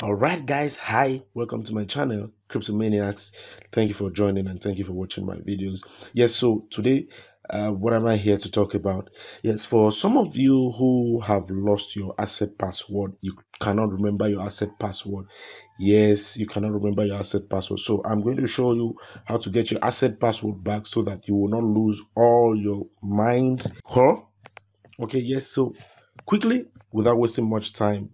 All right, guys. Hi, welcome to my channel, Crypto Maniacs. Thank you for joining and thank you for watching my videos. Yes, so today, what am I here to talk about? Yes, for some of you who have lost your asset password, you cannot remember your asset password. Yes, you cannot remember your asset password. So I'm going to show you how to get your asset password back so that you will not lose all your mind. Okay, yes, so quickly, without wasting much time,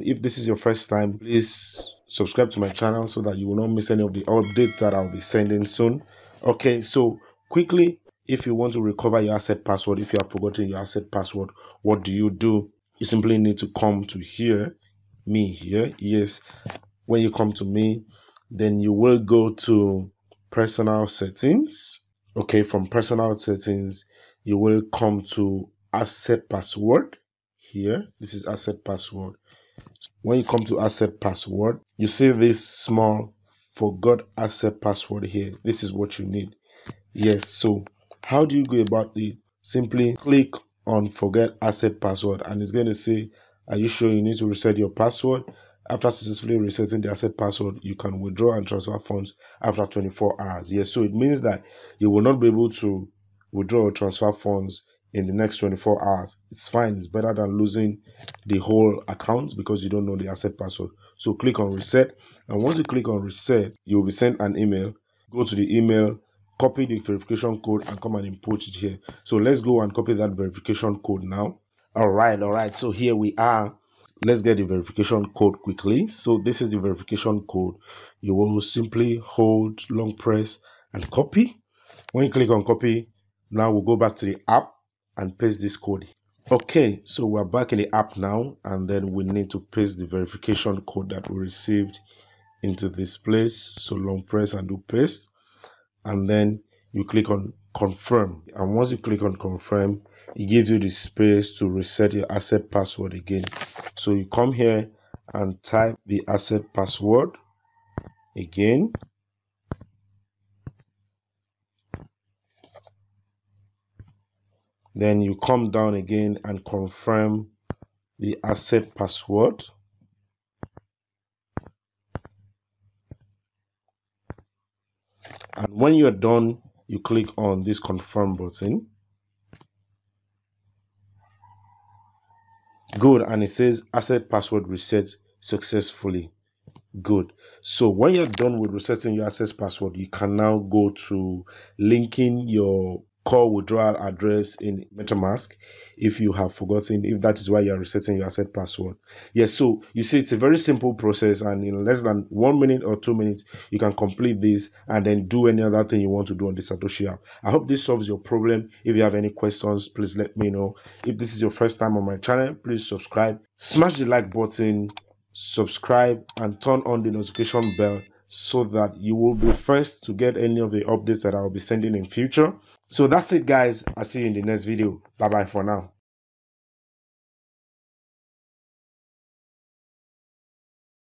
if this is your first time, please subscribe to my channel so that you will not miss any of the updates that I'll be sending soon. Okay, so quickly, if you want to recover your asset password, if you have forgotten your asset password, what do? You simply need to come to me here. Yes, when you come to me, then you will go to personal settings. Okay, from personal settings, you will come to asset password here. This is asset password. When you come to asset password, you see this small forgot asset password here. This is what you need. Yes, so how do you go about it? Simply click on forget asset password and it's going to say, are you sure you need to reset your password? After successfully resetting the asset password, you can withdraw and transfer funds after 24 hours. Yes, so it means that you will not be able to withdraw or transfer funds in the next 24 hours. It's fine. It's better than losing the whole account because you don't know the asset password. So click on reset. And once you click on reset, you will be sent an email. Go to the email, copy the verification code and come and input it here. So let's go and copy that verification code now. All right. So here we are. Let's get the verification code quickly. So this is the verification code. You will simply hold long press and copy. When you click on copy, now we'll go back to the app and paste this code. Okay, so we're back in the app now, and then we need to paste the verification code that we received into this place. So long press and do paste, and then you click on confirm. And once you click on confirm, it gives you the space to reset your asset password again. So you come here and type the asset password again. Then you come down again and confirm the asset password. And when you're done, you click on this confirm button. Good, and it says asset password reset successfully. Good. So when you're done with resetting your asset password, you can now go to linking your core withdrawal address in MetaMask if you have forgotten, if that is why you're resetting your asset password. Yes, so you see it's a very simple process, and in less than 1 minute or 2 minutes, you can complete this and then do any other thing you want to do on the Satoshi app. I hope this solves your problem. If you have any questions, please let me know. If this is your first time on my channel, please subscribe, smash the like button, subscribe and turn on the notification bell so that you will be first to get any of the updates that I will be sending in future. So that's it, guys. I'll see you in the next video. Bye bye for now.